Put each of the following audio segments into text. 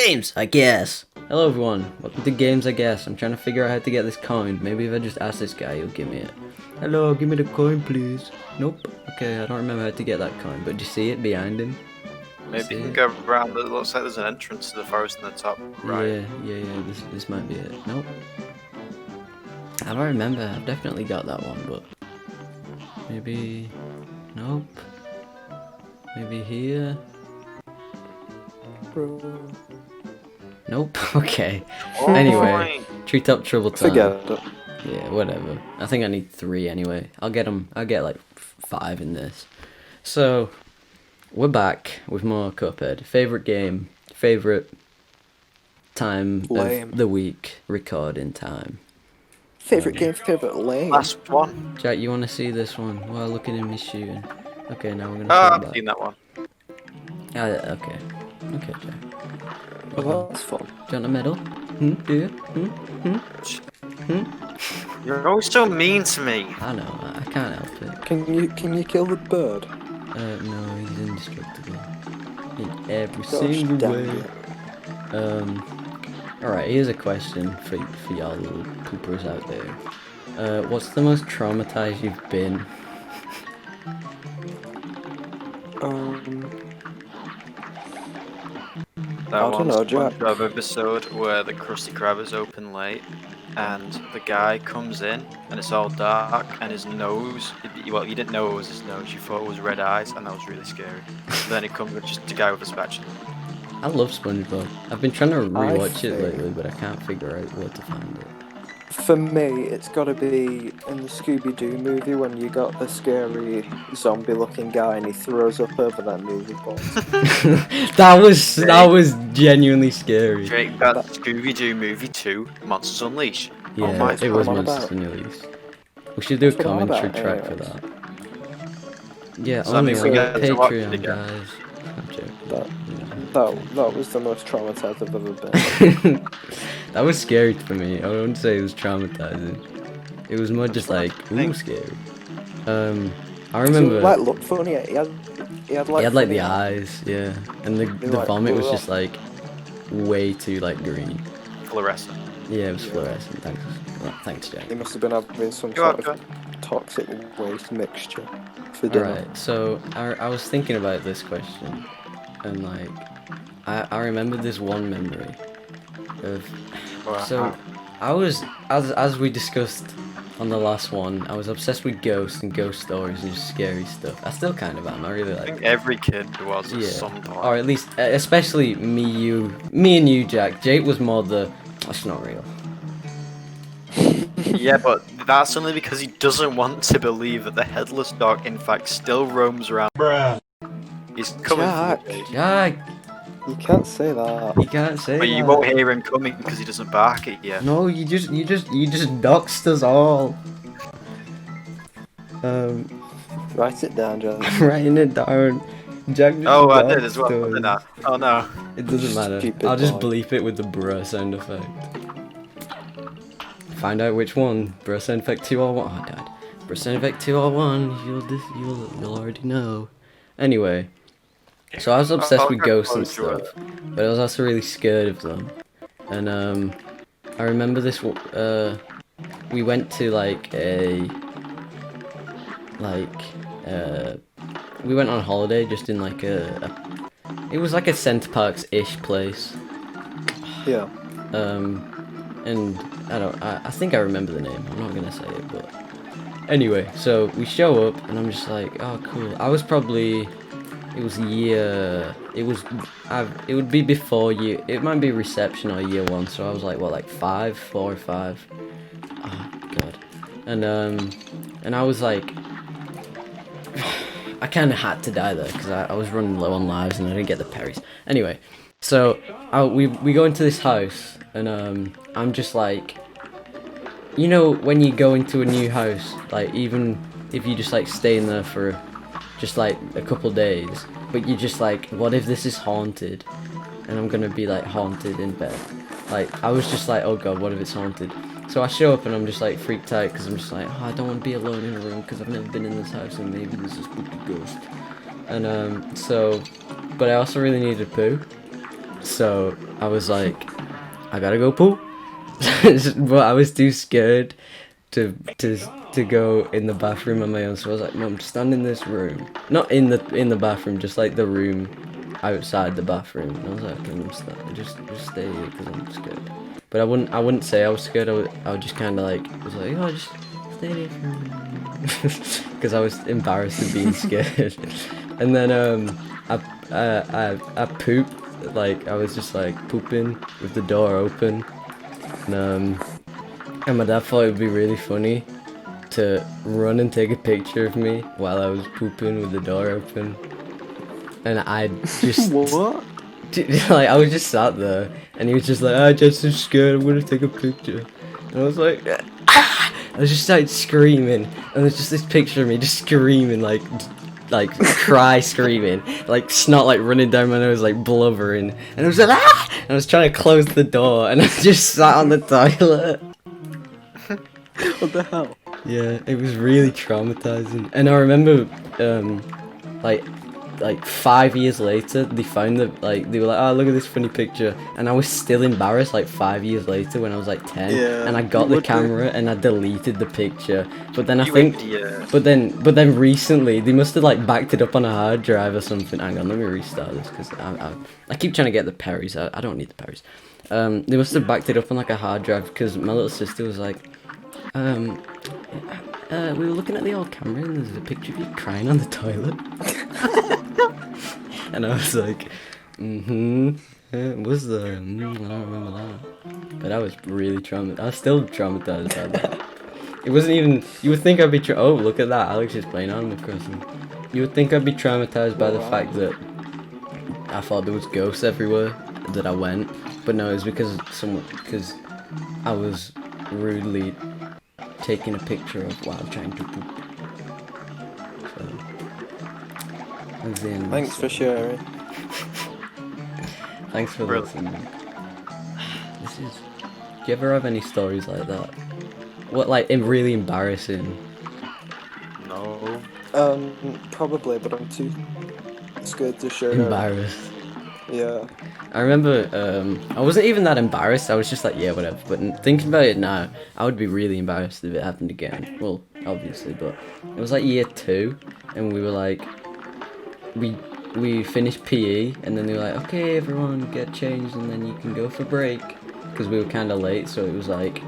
Games, I guess. Hello everyone, welcome to Games, I guess. I'm trying to figure out how to get this coin. Maybe if I just ask this guy, he'll give me it. Hello, give me the coin, please. Nope. Okay, I don't remember how to get that coin, but do you see it behind him? Maybe you can go around. It looks like there's an entrance to the forest in the top right. Yeah. This might be it. Nope. I don't remember. I've definitely got that one, but maybe. Nope. Maybe here. Nope. Okay. Oh, Anyway, treetop trouble time. Forget it. Yeah, whatever. I think I need 3 anyway. I'll get like 5 in this. So, we're back with more Cuphead. Favorite game, favorite time Lame. of the week, recording time. Favorite game, favorite lane. Last one. Jack, you want to see this one? Well, look at him, he's shooting. Okay, now we're gonna. I've back. seen that one. Okay, Jack. Well, that's fun. Do you want a medal? Do you? You're always so mean to me. I know, I can't help it. Can you kill the bird? No, he's indestructible. In every Gosh, single damn way. it. Alright, here's a question for y'all little poopers out there. What's the most traumatized you've been? That I don't know, Jack. SpongeBob episode where the Krusty Krab is open late, and the guy comes in, and it's all dark, and his nose. Well, you didn't know it was his nose. You thought it was red eyes, and that was really scary. Then he comes with just a guy with a spatula. I love SpongeBob. I've been trying to rewatch it think- lately, but I can't figure out where to find it. For me, it's got to be in the Scooby-Doo movie when you got the scary zombie-looking guy and he throws up over that movie box. that was genuinely scary. Drake, that Scooby-Doo movie 2, Monsters Unleashed. Yeah, my it was God. Monsters Unleashed. We should do a That's what I'm commentary about, track for anyways. that. Yeah, So that only means on we get to watch it Patreon, again. guys. I'm joking. That was the most traumatized I've ever been. That was scary for me. I wouldn't say it was traumatizing. It was more just like, ooh, scary. I remember. Like, looked funny. He had He had like like the funny eyes, yeah, and the like, vomit was blew just like way too like green. Fluorescent. Yeah, it was fluorescent. Thanks, Jack. He must have been having some You're sort welcome. of toxic waste mixture for dinner. Alright, so I was thinking about this question, and like, I remembered this one memory of. So, I was as we discussed on the last one, I was obsessed with ghosts and ghost stories and just scary stuff. I still kind of am. I really I like. think every kid was at Yeah, some point. or at least, especially me and you, Jack. Jake was more the. That's not real. Yeah, but that's only because he doesn't want to believe that the headless dog, in fact, still roams around. Bruh. He's coming Jack. for the cage. Jack, You can't say that. you can't say But that. you won't hear him coming because he doesn't bark at you. No, you just doxed us all. Write it down, John. Writing it down. Jack just Oh, I did as doxed well, us. didn't I? Oh no. It doesn't matter. Stupid I'll just boy. bleep it with the bruh sound effect. Find out which one. Bruh sound effect 2 or 1. Oh, I died. Bruh sound effect 2 or 1. You'll already know. Anyway. So I was obsessed with ghosts and stuff. But I was also really scared of them. And I remember this we went to like we went on holiday just in like it was like a Center Parcs-ish place. Yeah. And I think I remember the name. I'm not gonna say it, but anyway, so we show up and I'm just like, oh cool. I was probably, it would be before year, it might be reception or year 1, so I was like, what, like 4 or 5? Oh god. And I was like, I kind of had to die there because I was running low on lives and I didn't get the parries. Anyway, so we go into this house and I'm just like, you know, when you go into a new house, like even if you just like stay in there for just like a couple days, but you're just like, what if this is haunted and I'm gonna be like haunted in bed? Like I was just like, oh god, what if it's haunted? So I show up and I'm just like freaked out because I'm just like, oh, I don't want to be alone in a room because I've never been in this house and maybe there's a spooky ghost. And but I also really needed a poo. So I was like, I gotta go poop. But I was too scared to go in the bathroom on my own. So I was like, Mum, stand in this room. Not in the bathroom, just like the room outside the bathroom. And I was like, okay, Mum, just stay here because I'm scared. But I wouldn't say I was scared. I would just kind of like was like, oh, just stay here for a minute. Because I was embarrassed of being scared. And then I pooped. Like I was just like pooping with the door open. And my dad thought it would be really funny to run and take a picture of me while I was pooping with the door open. And I just What? like I was just sat there, and he was just like, "Ah, Jess, I'm scared. I'm gonna take a picture." And I was like, ah! I was just started screaming, and there's just this picture of me just screaming, like cry screaming, like snot like running down my nose, like blubbering, and I was like, ah! And I was trying to close the door, and I just sat on the toilet. What the hell? Yeah, it was really traumatizing. And I remember, like 5 years later, they found the they were like, oh, look at this funny picture, and I was still embarrassed like 5 years later when I was like 10, Yeah, and I got you the would be. camera and I deleted the picture. But then I You think, idiot. but then recently they must have like backed it up on a hard drive or something. Hang on, let me restart this because I keep trying to get the Perrys. I don't need the Perrys. They must have backed it up on like a hard drive because my little sister was like, we were looking at the old camera and there's a picture of you crying on the toilet. And I was like, was there? I don't remember that. But I was really traumatized. I was still traumatized by that. It wasn't even, you would think I'd be, oh, look at that, Alex is playing Animal Crossing. You would think I'd be traumatized by the fact that I thought there was ghosts everywhere that I went. But no, it was because I was rudely taking a picture of while trying to poop. So, that's the end of Thanks the for story. sharing. Thanks for Really? listening. This is. Do you ever have any stories like that? What, like, really embarrassing? No. Probably, but I'm too scared to share. Embarrassed. Yeah. I remember, I wasn't even that embarrassed. I was just like, yeah, whatever. But thinking about it now, I would be really embarrassed if it happened again. Well, obviously, but it was like year 2, and we were like, we finished PE, and then they were like, okay, everyone get changed, and then you can go for break, because we were kind of late. So it was like,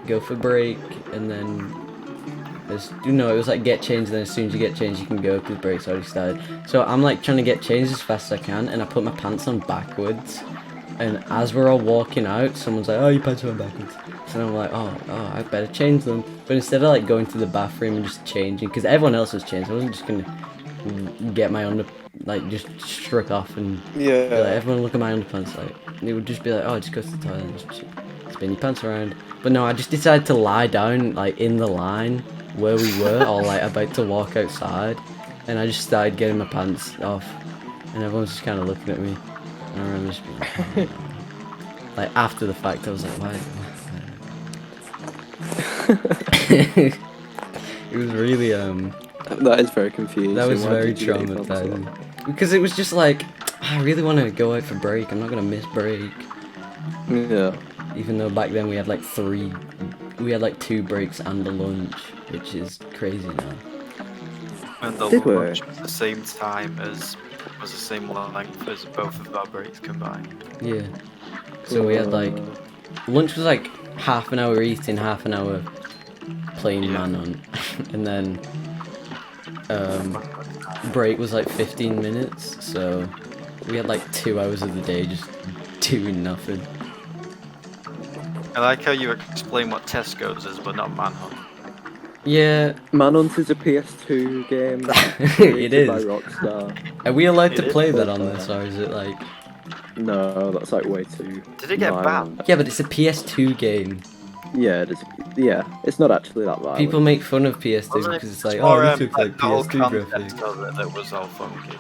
go for break, and then it was like get changed, and then as soon as you get changed, you can go because the break's already started. So I'm like trying to get changed as fast as I can, and I put my pants on backwards. And as we're all walking out, someone's like, "Oh, your pants are on backwards." So I'm like, "Oh, I better change them." But instead of like going to the bathroom and just changing, because everyone else was changed, I wasn't just gonna get my just strip off and be like, Yeah. "Everyone look at my underpants." Like it would just be like, "Oh, just go to the toilet and just spin your pants around." But no, I just decided to lie down like in the line where we were, or like about to walk outside, and I just started getting my pants off, and everyone's just kind of looking at me. And I remember just being like, oh, no. Like after the fact, I was like, why? It was really That is very confusing. that was Why very did you get your pants off? traumatizing because it was just like, I really want to go out for break. I'm not gonna miss break. Yeah. Even though back then we had like 2 breaks and a lunch, which is crazy now. And the Did we? lunch was the same time as, was the same length as both of our breaks combined. Yeah. So we had like, lunch was like half an hour eating, half an hour playing Yeah. Manon, and then break was like 15 minutes. So we had like 2 hours of the day just doing nothing. I like how you explain what Tesco's is, but not Manhunt. Yeah, Manhunt is a PS2 game it created by is. Rockstar. Are we allowed to It is. play that on this, or is it like? No, that's like way too. Did it get violent. banned? Yeah, but it's a PS2 game. Yeah, it is. Yeah, it's not actually that violent. People make fun of PS2 Wasn't because it it's like, more, oh, this looks like the whole PS2 concept graphics. of it that was all funky.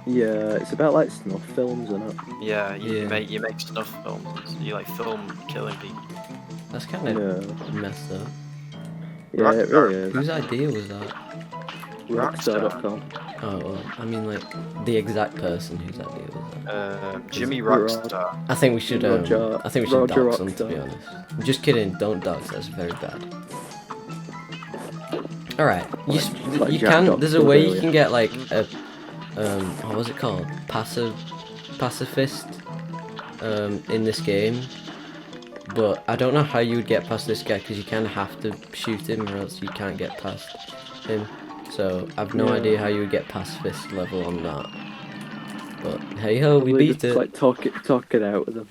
Yeah, it's about like snuff films, isn't it? Yeah, you Yeah. make snuff films. You like film killing people. That's kind of Yeah. messed up. Yeah, it really is. Whose idea was that? Rockstar.com. Oh, well, I mean, like, the exact person whose idea was that. Jimmy Rod. Rockstar. I think we should, Roger- I think we should Roger dox them, to be Rockstar. honest. I'm just kidding, don't dox, that's very bad. Alright, Like you Jack can, Dox there's a did way you earlier. can get, like, a, what was it called? Pacifist, in this game. But I don't know how you would get past this guy, because you kind of have to shoot him, or else you can't get past him. So, I've no Yeah. idea how you would get pacifist level on that. But, hey ho, we Probably beat just, it. like talk it out with them.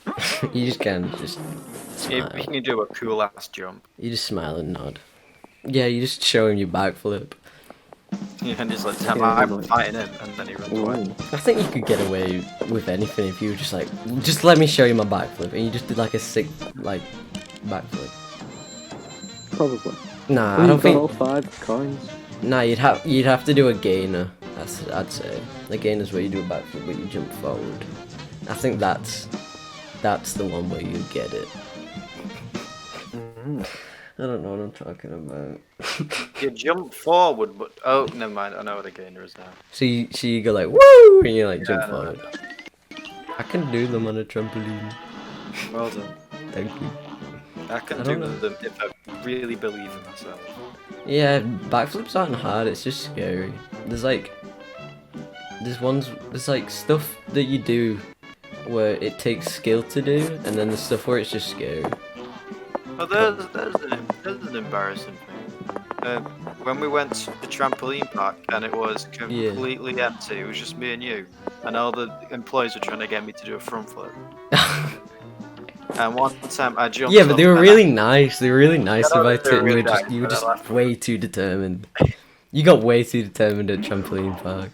You just can, just If smile. we can do a cool ass jump. You just smile and nod. Yeah, you just show him your backflip. And just like, Yeah, I'm like- fighting him, and then he runs away. Ooh. I think you could get away with anything if you were just like, just let me show you my backflip, and you just did like a sick, like, backflip. Probably. Nah, Well, I don't you've got all think. 5 coins. Nah, you'd have to do a gainer. I'd say a gainer's where you do a backflip but you jump forward. I think that's the one where you get it. I don't know what I'm talking about. You jump forward, but oh, never mind. I know what a gainer is now. So you go like woo, and you like jump Yeah, I know. forward. I can do them on a trampoline. Well done. Thank you. I can I do don't know. them if I really believe in myself. Yeah, backflips aren't hard. It's just scary. There's like stuff that you do where it takes skill to do, and then there's stuff where it's just scary. Well, there's an embarrassing thing. When we went to the trampoline park and it was completely empty, it was just me and you, and all the employees were trying to get me to do a front flip. And one time I jumped. Yeah, but they up were and really nice. They were really nice I know about they it, were and really nice, you were but I just laughed. way too determined. You got way too determined at trampoline park.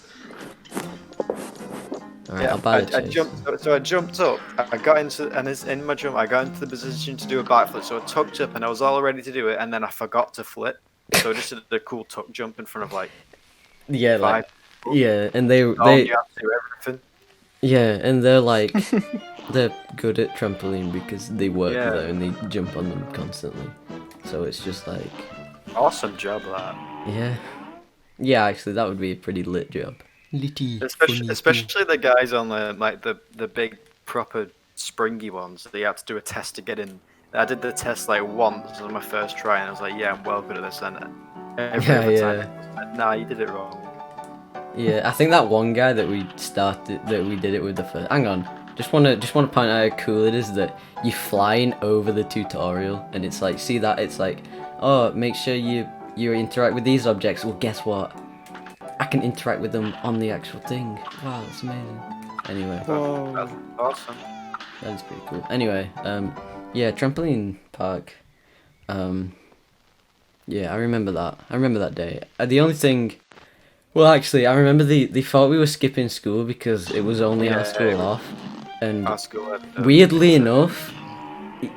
Alright, I'll buy the I chase. jumped. So I jumped up. I got into, and in my jump, I got into the position to do a backflip. So I tucked up, and I was all ready to do it, and then I forgot to flip. So I just did a cool tuck jump in front of like Yeah, 5. like yeah, and they You have to do everything. yeah, and they're like they're good at trampoline because they work Yeah. there and they jump on them constantly. So it's just like Awesome job, that. yeah, actually that would be a pretty lit job. Litty, Especially the guys on the big proper springy ones. They had to do a test to get in. I did the test like once on my first try, and I was like, "Yeah, I'm well good at this." And every Yeah, other yeah. time, it was like, nah, you did it wrong. Yeah, I think that one guy that we did it with the first. Hang on, just wanna point out how cool it is that you're flying over the tutorial, and it's like, see that? It's like, oh, make sure you interact with these objects. Well, guess what? I can interact with them on the actual thing. Wow, that's amazing. Anyway, Whoa. That's awesome. that is pretty cool. Anyway, yeah, trampoline park. Yeah, I remember that. I remember that day. The only thing. Well, actually, I remember they thought we were skipping school because it was only our school off, and Our school had, weirdly enough,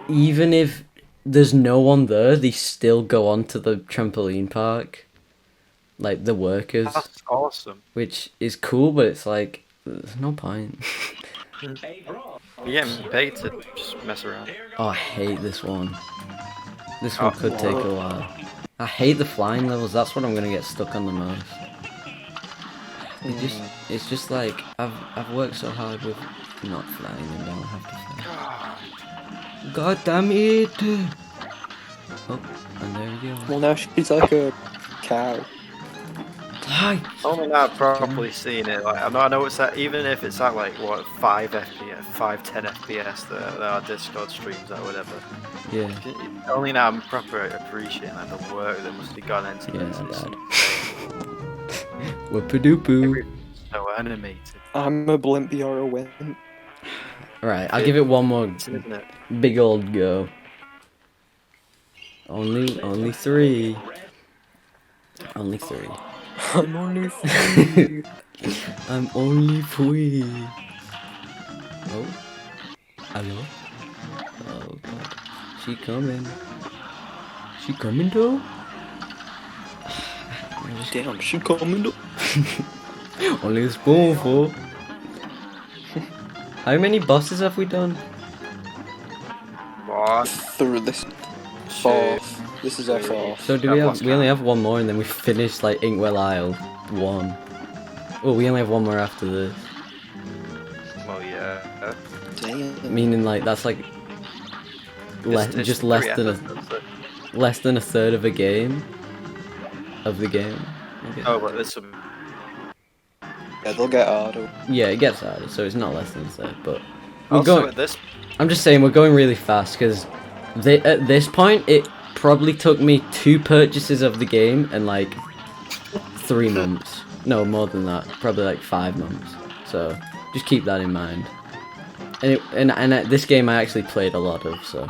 even if there's no one there, they still go on to the trampoline park, like the workers, That's awesome. which is cool, but it's like there's no point. You're getting paid to just mess around. Oh, I hate this one. This one could take a while. I hate the flying levels. That's what I'm gonna get stuck on the most. It's just like I've worked so hard with not flying and don't have to fly. God damn it! Oh, and there we go. Well, now she's like a cow. Hi. Only now I've properly seen it. Like, I know it's at, even if it's at like what 5 FPS, 10 FPS, there are Discord streams or whatever. Yeah. Only now I'm proper appreciating like the work that must be gone into Yeah, this. It's Dad. Whoop-a-doopoo. so animated, I'm a blimp, you're a wimp. Right, I'll give it one more isn't it? big old go. Only 3. Only 3. I'm only 3. I'm only 3. Oh. Hello? Oh god. She coming. She coming though? Damn, she coming up. Only a spoonful. How many bosses have we done? What? Through this fourth. This is our fourth. So do we only have one more and then we finish like Inkwell Isle 1. Oh, we only have one more after this. Well, yeah. Damn. Meaning like that's like just three episodes, less than a third of a game. Of the game. Okay. Oh, but this will Yeah, they'll get harder. Yeah, it gets harder, so it's not less than a third, but we're also going. at this. I'm just saying we're going really fast because at this point it probably took me 2 purchases of the game and like 3 months. No, more than that. Probably like 5 months. So just keep that in mind. And this game I actually played a lot of, so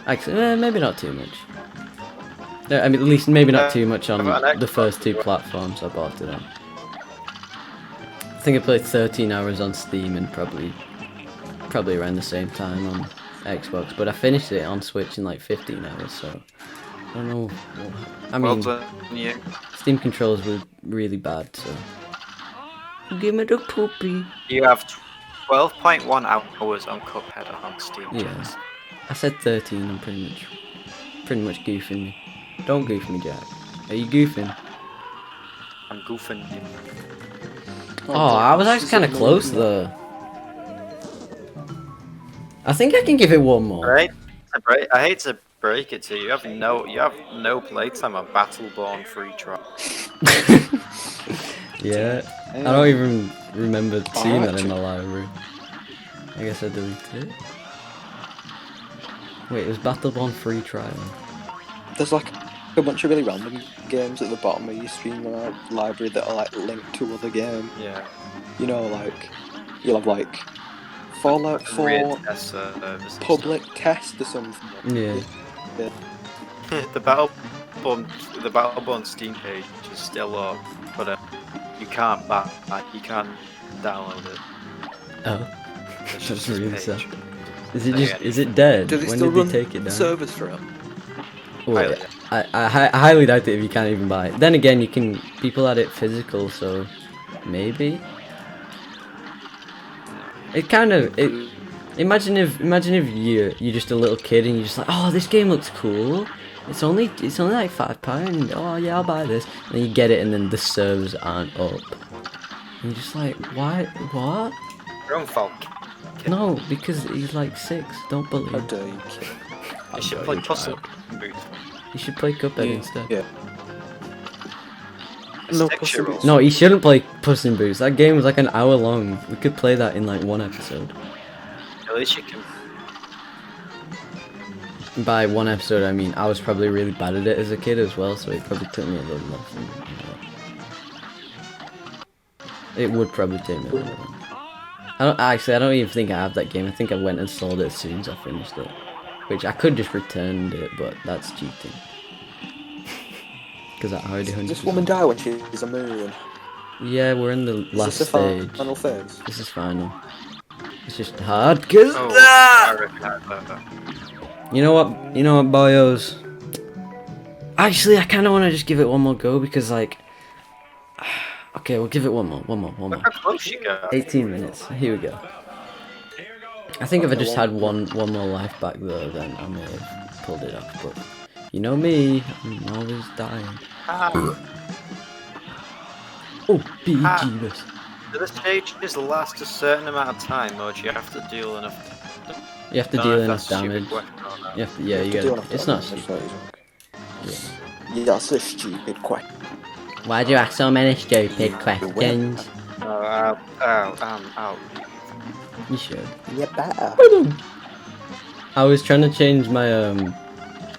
actually maybe not too much. No, I mean at least maybe not too much on the first 2 platforms I bought it on. I think I played 13 hours on Steam and probably around the same time on Xbox, but I finished it on Switch in like 15 hours, so I don't know. I mean, Well done, you. Steam controls were really bad, so give me the poopy. You have 12.1 hours on Cuphead on Steam. Yeah, I said 13. I'm pretty much goofing me. Don't goof me, Jack. Are you goofing? I'm goofing you. Oh, I was actually kind of close though. I think I can give it one more. Right? I hate to break it to you. You have no playtime on Battleborn free trial. Yeah, I don't even remember seeing that in the library. I guess I deleted it. Wait, it was Battleborn free trial. There's like a bunch of really random games at the bottom of your stream library that are like linked to other games. Yeah. You know, like you'll have like Fallout 4 public test or something. Yeah. the Battleborn Steam page is still up, but you can't you can't download it. Oh, It's that's just this really page. sad. Is it dead? Do they When still did run they take it down? servers for it? Well, I highly doubt it if you can't even buy it. Then again, people had it physical, so maybe. It kind of imagine if you're just a little kid and you're just like, oh, this game looks cool. It's only like £5. Oh yeah, I'll buy this. And then you get it, and then the servers aren't up. And you're just like, why? What? Your own fault. Kid. No, because he's like 6. Don't believe. How dare you, kid? You should play Puss in Boots. You should play Cuphead instead. Yeah. No, No, he shouldn't play Puss in Boots. That game was like an hour long. We could play that in like 1 episode. At least you can. By 1 episode, I mean I was probably really bad at it as a kid as well, so it probably took me a little more. It would probably take me a little more. I don't even think I have that game. I think I went and sold it as soon as I finished it. Which I could just returned it, but that's cheating. Because I already 100%. Does this woman die when she's a moon? Yeah, we're in the last Is this the stage. final phase? This is final. It's just hard, cause I recognize that. You know what, boyos? Actually, I kind of want to just give it one more go because, like, okay, we'll give it one more. Look how close you got. 18 minutes. Here we go. I think if I just had one more life back though, then I may have pulled it off. But you know me, I'm always dying. Oh, Jeebus. Do the stages last a certain amount of time, or do you have to deal enough? You have to deal enough damage. You have to, yeah, you do gotta. It's not stupid. Yeah, that's a stupid question. Why do you ask so many stupid questions? Ow. You should. You better. I was trying to change my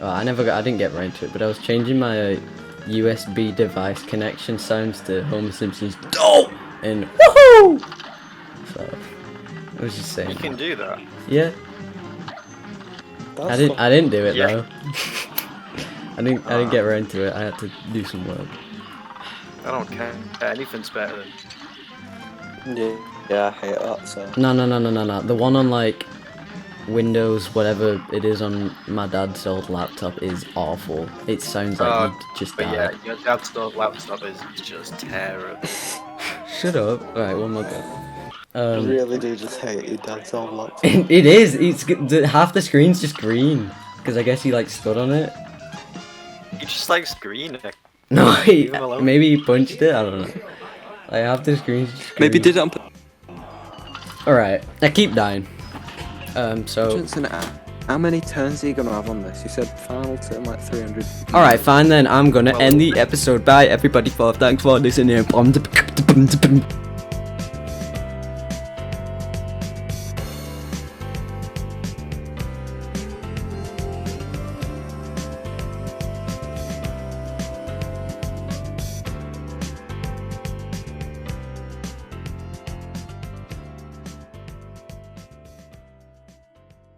I didn't get right into it, but I was changing my USB device connection sounds to Homer Simpson's "Oh!" and "Woohoo!" So I was just saying. You can do that. Yeah. I didn't do it though. I didn't get right into it. I had to do some work. I don't care. Anything's better than. Yeah, I hate that. So. No. The one on like Windows, whatever it is on my dad's old laptop is awful. It sounds like you just died. Yeah, your dad's old laptop is just terrible. Shut up. Alright, one more go. I really do just hate your dad's old laptop. It is. Half the screen's just green because I guess he like stood on it. He just likes green. No, Leave him alone. maybe he punched it. I don't know. I have this green. Maybe did it on. Alright, I keep dying. So. Johnson, how many turns are you gonna have on this? You said final turn like 300. Alright, fine then. I'm gonna end the episode. Bye, everybody. For thanks for listening.